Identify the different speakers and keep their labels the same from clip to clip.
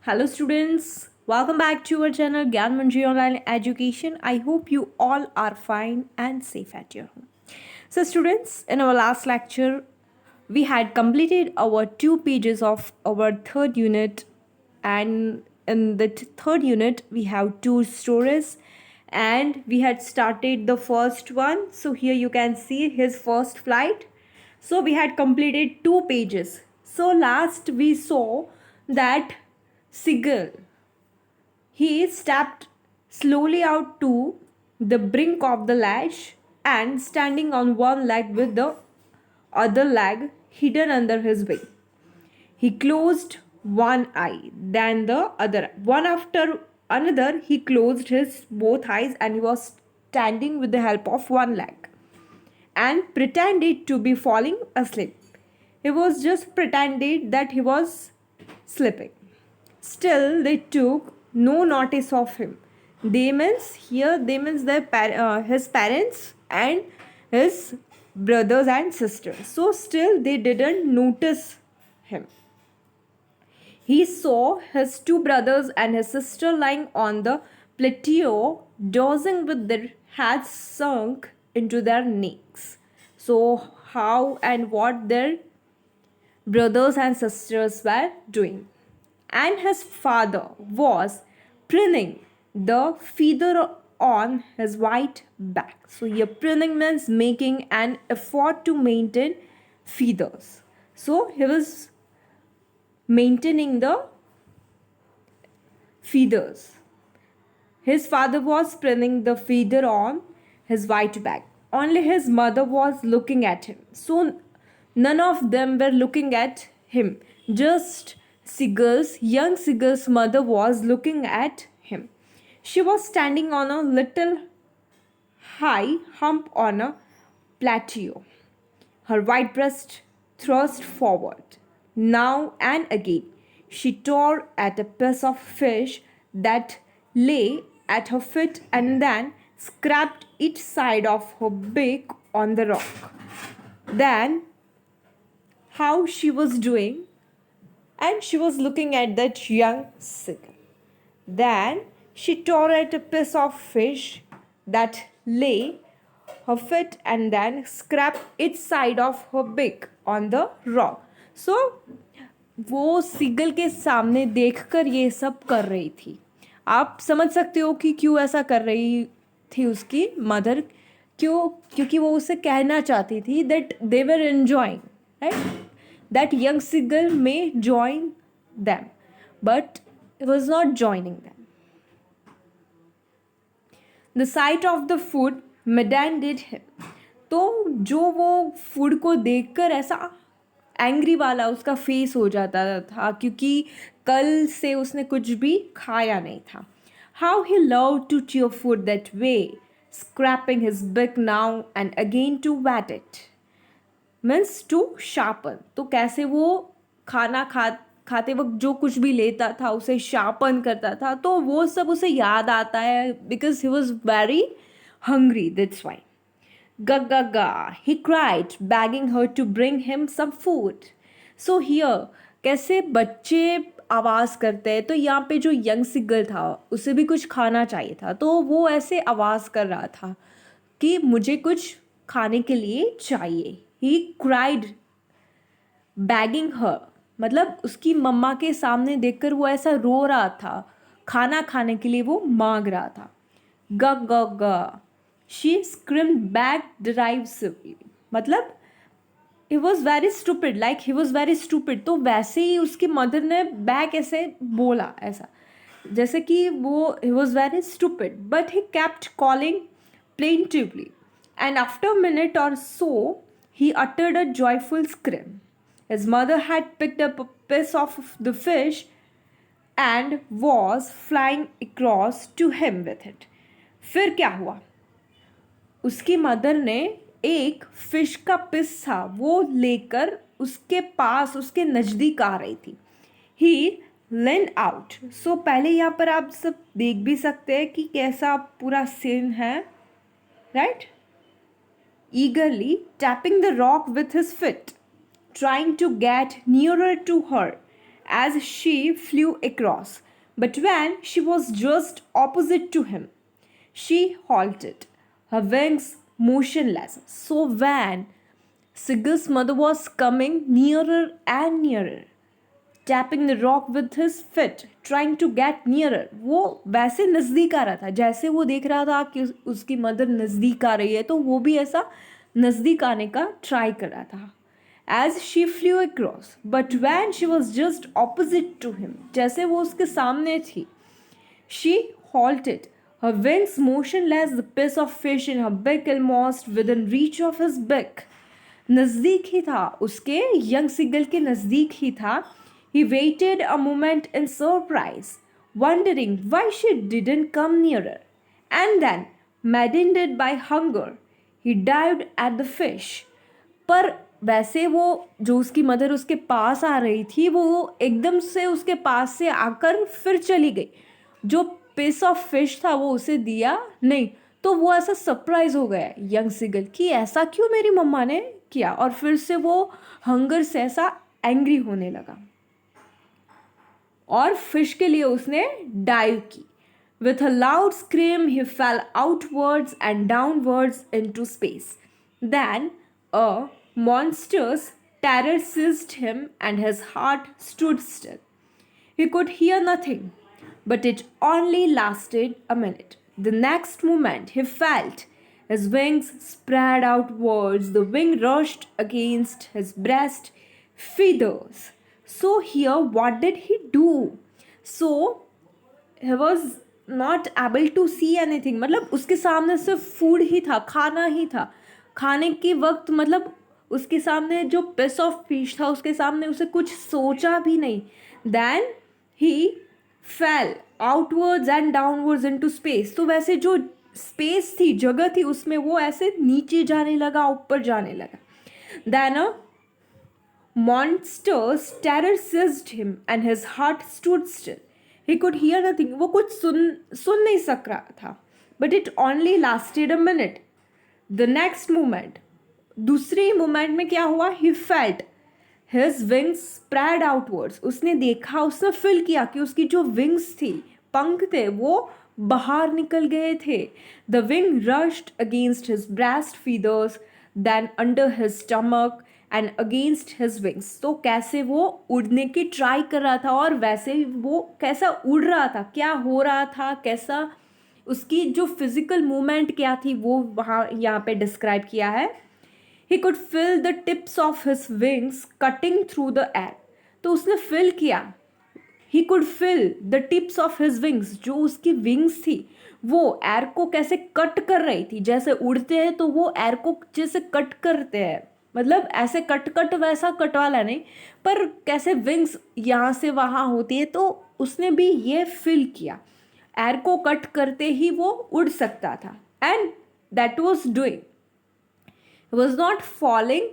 Speaker 1: Hello, students. Welcome back to our channel Gyan Manji Online Education. I hope you all are fine and safe at your home. So, students, in our last lecture, we had completed our 2 pages of our third unit, and in the third unit, we have two stories, and we had started the first one. So, here you can see his first flight. So, we had completed 2 pages. So, last we saw that Sigil, he stepped slowly out to the brink of the ledge and standing on one leg with the other leg hidden under his wing. He closed one eye, then the other. One after another, he closed his both eyes and he was standing with the help of one leg and pretended to be falling asleep. He was just pretended that he was sleeping. Still, they took no notice of him. They means his parents and his brothers and sisters. So still they didn't notice him. He saw his two brothers and his sister lying on the plateau, dozing with their heads sunk into their necks. So how and what their brothers and sisters were doing. And his father was printing the feather on his white back. So here printing means making an effort to maintain feathers. So he was maintaining the feathers. His father was printing the feather on his white back. Only his mother was looking at him. So none of them were looking at him. Just young Sigur's mother was looking at him. She was standing on a little high hump on a plateau, her white breast thrust forward. Now and again, she tore at a piece of fish that lay at her feet and then scraped each side of her beak on the rock. Then, how she was doing, and she was looking at that young seagull. Then she tore at a piece of fish that lay her feet and then scraped its side of her beak on the rock. So वो seagull के सामने देखकर ये सब कर रही थी. आप समझ सकते हो कि क्यों ऐसा कर रही थी उसकी मदर. क्यों? क्योंकि वो उसे कहना चाहती थी that they were enjoying, right, that young seagull may join them, but it was not joining them. The sight of the food maddened him. तो जो वो फूड को देखकर ऐसा एंग्री वाला उसका फेस हो जाता था क्योंकि कल से उसने कुछ भी खाया नहीं था. How he love to chew food that way, scraping his beak now and again to wet it. Means to sharpen. तो कैसे वो खाना खाते वक्त जो कुछ भी लेता था उसे शार्पन करता था. तो वो सब उसे याद आता है because he was very hungry. That's why. Gaga, he cried, begging her to bring him some food. So here, कैसे बच्चे आवाज़ करते हैं. तो यहाँ पे जो यंग सिगल था उसे भी कुछ खाना चाहिए था. तो वो ऐसे आवाज़ कर रहा था कि मुझे कुछ खाने के लिए चाहिए. ही क्राइड बैगिंग हर, मतलब उसकी मम्मा के सामने देखकर वो ऐसा रो रहा था. खाना खाने के लिए वो मांग रहा था. ग ग ग शी स्क्रिम्ड बैक डिराइव्सली, मतलब he was very stupid, like he was very stupid. तो वैसे ही उसकी मदर ने बैक ऐसे बोला, ऐसा जैसे कि वो he was very stupid. But he kept calling plaintively, and after a minute or so, he uttered a joyful scream. His mother had picked up a piece of the fish and was flying across to him with it. फिर क्या हुआ? उसकी mother ने एक fish का piece था वो लेकर उसके पास, उसके नज़दीक आ रही थी. ही लेन आउट. सो पहले यहाँ पर आप सब देख भी सकते हैं कि कैसा पूरा सीन है, right. Eagerly tapping the rock with his foot, trying to get nearer to her as she flew across. But when she was just opposite to him, she halted, her wings motionless. So when Sigil's mother was coming nearer and nearer, tapping the rock with his feet trying to get nearer, वो वैसे नज़दीक आ रहा था जैसे वो देख रहा था कि उसकी मदर नज़दीक आ रही है, तो वो भी ऐसा नज़दीक आने का ट्राई कर रहा था। As she flew across but when she was just opposite to him, जैसे वो उसके सामने थी, she halted, her wings motionless, the piece of fish in her beak almost within reach of his beak. नज़दीक ही था, उसके यंग सिगल के नज़दीक ही था। He waited a moment in surprise, wondering why she didn't come nearer. And then, maddened by hunger, he dived at the fish. पर वैसे वो जो उसकी मदर उसके पास आ रही थी, वो एकदम से उसके पास से आकर फिर चली गई। जो पीस ऑफ फिश था वो उसे दिया नहीं, तो वो ऐसा सरप्राइज हो गया यंग सिगल कि ऐसा क्यों मेरी मम्मा ने किया, और फिर से वो हंगर से ऐसा एंग्री होने लगा और फिश के लिए उसने डाइव की। With a loud scream, he fell outwards and downwards into space. Then a monstrous terror seized him and his heart stood still. He could hear nothing, but it only lasted a minute. The next moment, he felt his wings spread outwards. The wing rushed against his breast feathers. So here, what did he do? So he was not able to see anything. मतलब उसके सामने सिर्फ food ही था, खाना ही था। खाने के वक्त मतलब उसके सामने जो पीस ऑफ फिश था, उसके सामने उसे कुछ सोचा भी नहीं। Then he fell outwards and downwards into space. तो वैसे जो स्पेस थी, जगह थी, उसमें वो ऐसे नीचे जाने लगा, ऊपर जाने लगा। Then a monster's terror seized him and his heart stood still. He could hear nothing. वो कुछ सुन नहीं सक रहा था। But it only lasted a minute. The next moment, दूसरे मोमेंट में क्या हुआ? He felt his wings spread outwards. उसने देखा, उसने फील किया कि उसकी जो विंग्स थी, पंख थे, वो बाहर निकल गए थे। The wing rushed against his breast feathers, then under his stomach and against his wings. तो कैसे वो उड़ने की ट्राई कर रहा था और वैसे वो कैसा उड़ रहा था, क्या हो रहा था, कैसा उसकी जो फिजिकल मूवमेंट क्या थी, वो वहाँ यहाँ पे डिस्क्राइब किया है। He could feel the tips of his wings cutting through the air. तो उसने फील किया, He could feel the tips of his wings, जो उसकी विंग्स थी वो एयर को कैसे कट कर रही थी। जैसे उड़ते हैं तो वो एयर को जैसे कट करते हैं, मतलब ऐसे कट वैसा कट वाला नहीं, पर कैसे विंग्स यहाँ से वहाँ होती है, तो उसने भी ये फील किया एयर को कट करते ही वो उड़ सकता था। And that was doing, was not falling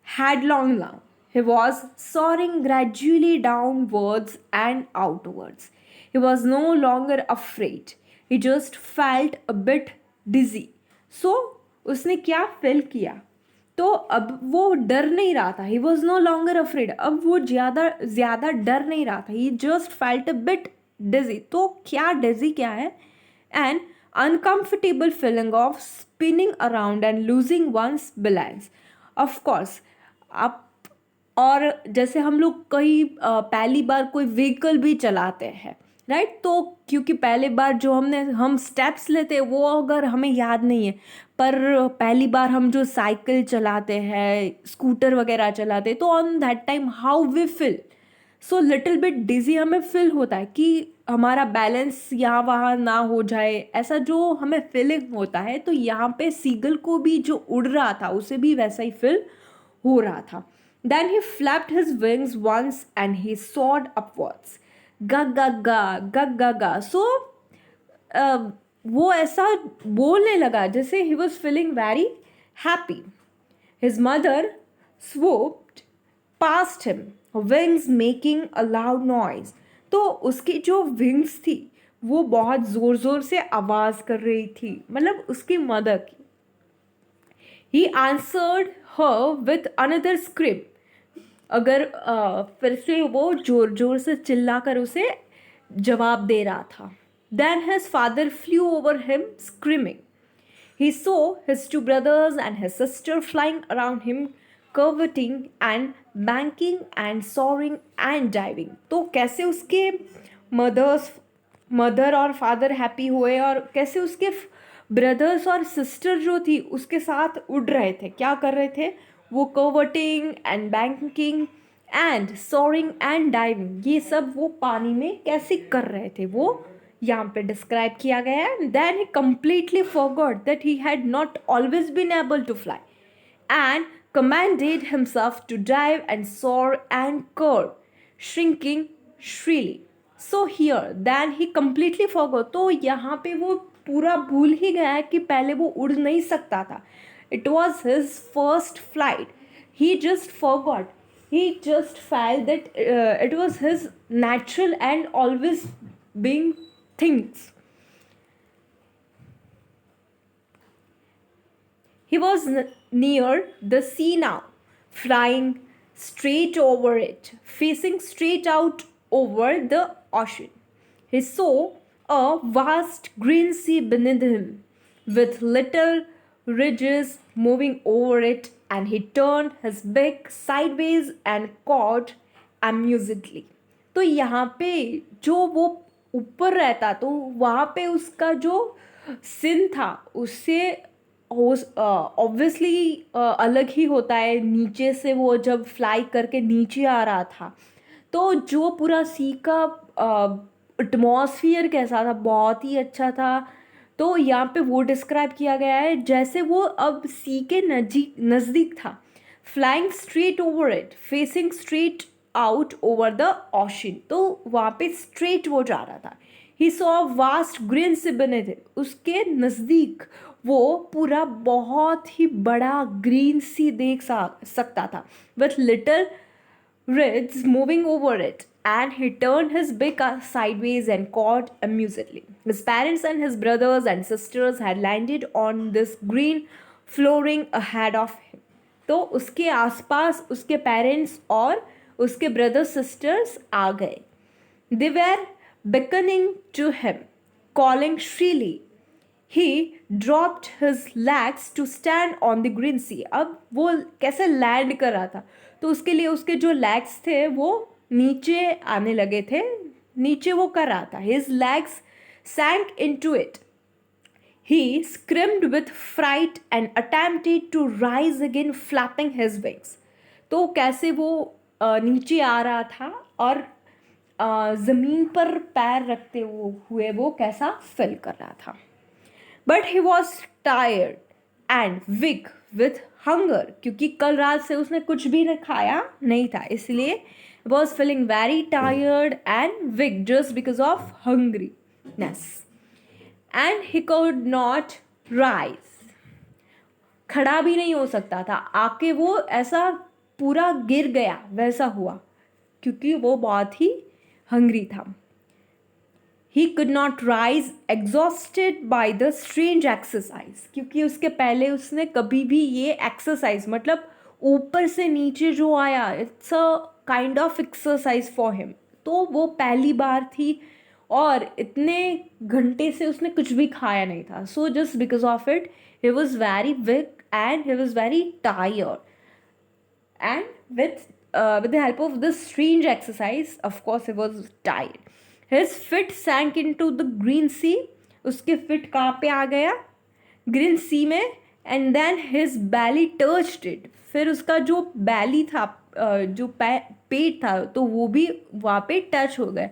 Speaker 1: headlong now. He was soaring gradually downwards and outwards. He was no longer afraid. He just felt a bit dizzy. So, उसने क्या feel किया? तो अब वो डर नहीं रहा था। He was no longer afraid. अब वो ज़्यादा डर नहीं रहा था। He just felt a bit dizzy. तो क्या dizzy क्या है? An uncomfortable feeling of spinning around and losing one's balance. Of course, आप और जैसे हम लोग कई पहली बार कोई व्हीकल भी चलाते हैं, राइट? तो क्योंकि पहली बार जो हम स्टेप्स लेते हैं वो अगर हमें याद नहीं है, पर पहली बार हम जो साइकिल चलाते हैं, स्कूटर वगैरह चलाते हैं, तो on that time how we feel, so little bit dizzy हमें फील होता है कि हमारा बैलेंस यहाँ वहाँ ना हो जाए, ऐसा जो हमें फीलिंग होता है। तो यहाँ पे सीगल को भी जो उड़ रहा था उसे भी वैसा ही फील हो रहा था। Then he flapped his wings once and he soared upwards. Ga ga ga ga ga ga. So वो ऐसा बोलने लगा जैसे he was feeling very happy. His mother swooped past him, her wings making a loud noise. तो उसकी जो wings थी वो बहुत ज़ोर से आवाज़ कर रही थी, मतलब उसकी मदर की। He answered her with another scream. अगर फिर से वो जोर जोर से चिल्ला कर उसे जवाब दे रहा था. Then his father flew over him screaming. He saw his two brothers and his sister flying around him, curveting and banking and soaring and diving. तो कैसे उसके मदर और फादर हैप्पी हुए और कैसे उसके ब्रदर्स और सिस्टर जो थी उसके साथ उड़ रहे थे, क्या कर रहे थे वो, cavorting and banking and soaring and diving, ये सब वो पानी में कैसे कर रहे थे वो यहाँ पे डिस्क्राइब किया गया है. Then he completely forgot that he had not always been able to fly and commanded himself to dive and soar and curve, shrinking shrilly. So here, then he completely forgot. तो यहाँ पे वो पूरा भूल ही गया है कि पहले वो उड़ नहीं सकता था. It was his first flight. He just forgot. He just felt that it was his natural and always being things. He was near the sea now, flying straight over it, facing straight out over the ocean. He saw a vast green sea beneath him, with little ridges moving over it, and he turned his beak sideways and cawed amusedly. तो यहाँ पे जो वो ऊपर रहता तो वहाँ पे उसका जो सिन था उससे ऑब्वियसली अलग ही होता है. नीचे से वो जब फ्लाई करके नीचे आ रहा था तो जो पूरा सी का एटमॉस्फियर कैसा था, बहुत ही अच्छा था. तो यहाँ पे वो डिस्क्राइब किया गया है जैसे वो अब सी के नज़दीक था, flying straight over it, facing straight out over the ocean. तो वहाँ पे स्ट्रेट वो जा रहा था. He saw vast green sea beneath it, उसके नज़दीक वो पूरा बहुत ही बड़ा ग्रीन सी देख सकता था, with little rids moving over it, and he turned his beak sideways and cawed amusedly. His parents and his brothers and sisters had landed on this green flooring ahead of him. तो उसके आसपास उसके parents और उसके brothers sisters आ गए. They were beckoning to him, calling shrilly. He dropped his legs to stand on the green sea. अब वो कैसे लैंड कर रहा था तो उसके लिए उसके जो लेग्स थे वो नीचे आने लगे थे, नीचे वो कर रहा था. His legs sank into it. He screamed with fright and attempted to rise again, flapping his wings. तो कैसे वो नीचे आ रहा था और ज़मीन पर पैर रखते हुए वो कैसा फील कर रहा था. But he was tired and weak with hunger, क्योंकि कल रात से उसने कुछ भी खाया नहीं था, इसलिए was feeling very tired and weak just because of hungriness. And he could not rise, खड़ा भी नहीं हो सकता था, आके वो ऐसा पूरा गिर गया वैसा हुआ क्योंकि वो बहुत ही हंग्री था. He could not rise, exhausted by the strange exercise. क्योंकि उसके पहले उसने कभी भी ये एक्सरसाइज मतलब ऊपर से नीचे जो आया, it's a kind of exercise for him. तो वो पहली बार थी और इतने घंटे से उसने कुछ भी खाया नहीं था. So just because of it he was very weak and he was very tired. And with the help of this strange exercise, of course, he was tired. His feet sank into the green sea. उसके feet कहाँ पे आ गया? Green sea में. And then his belly touched it. फिर उसका जो belly था, जो पेट था, तो वो भी वहाँ पे टच हो गया.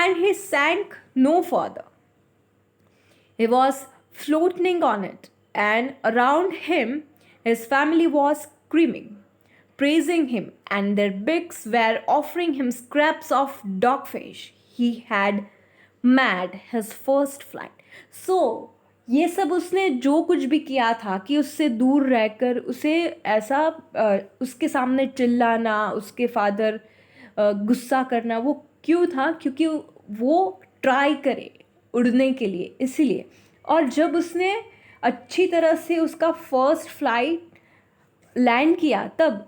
Speaker 1: And he sank no further. He was floating on it, and around him, his family was screaming, praising him, and their beaks were offering him scraps of dogfish. He had made his first flight. So ये सब उसने जो कुछ भी किया था कि उससे दूर रहकर उसे ऐसा उसके सामने चिल्लाना, उसके फादर गुस्सा करना, वो क्यों था? क्योंकि वो ट्राई करे उड़ने के लिए, इसीलिए. और जब उसने अच्छी तरह से उसका फर्स्ट फ्लाइट लैंड किया तब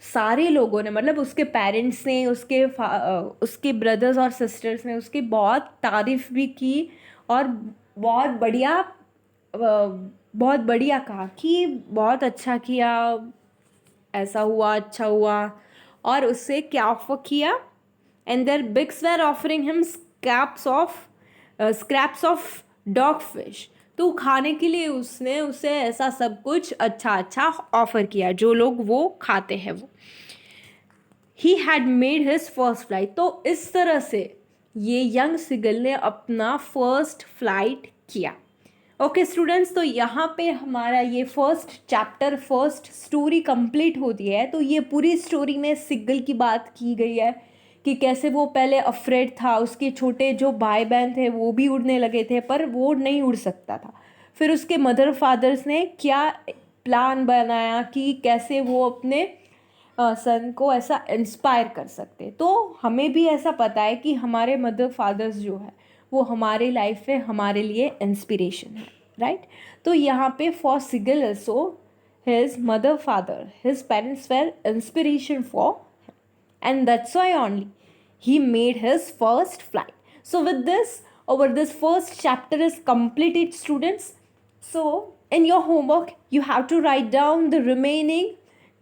Speaker 1: सारे लोगों ने, मतलब उसके पेरेंट्स ने, उसके ब्रदर्स और सिस्टर्स ने उसकी बहुत तारीफ़ भी की और बहुत बढ़िया बहुत बढ़िया कहा कि बहुत अच्छा किया, ऐसा हुआ, अच्छा हुआ। और उससे क्या ऑफर किया? And there pigs were offering him scraps of dog fish. तो खाने के लिए उसने उसे ऐसा सब कुछ अच्छा अच्छा ऑफर किया, जो लोग वो खाते हैं वो। He had made his first flight. तो इस तरह से ये यंग सिगल ने अपना फर्स्ट फ्लाइट किया। ओके स्टूडेंट्स, तो यहाँ पे हमारा ये first chapter, first story complete होती है। तो ये पूरी स्टोरी में सिग्गल की बात की गई है कि कैसे वो पहले अफ्रेड था, उसके छोटे जो भाई बहन थे वो भी उड़ने लगे थे पर वो नहीं उड़ सकता था। फिर उसके मदर फादर्स ने क्या प्लान बनाया कि कैसे वो अपने सन को ऐसा इंस्पायर कर सकते। तो हमें भी ऐसा पता है कि हमारे मदर फादर्स जो है वो हमारे लाइफ में हमारे लिए इंस्पिरेशन है, राइट। तो यहाँ पे for seagull also his mother father, his parents were inspiration for, and that's why only he made his first flight. So with this, over this first chapter is completed, students. So in your homework you have to write down the remaining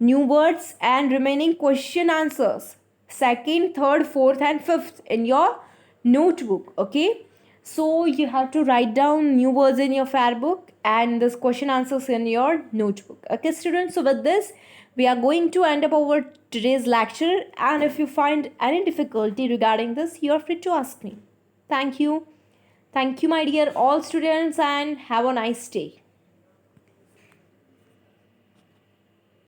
Speaker 1: new words and remaining question answers, second, third, fourth and fifth in your notebook. Okay, so you have to write down new words in your fair book and this question answers in your notebook. Okay students, so with this we are going to end up our today's lecture, and if you find any difficulty regarding this, you are free to ask me. Thank you. Thank you, my dear all students, and have a nice day.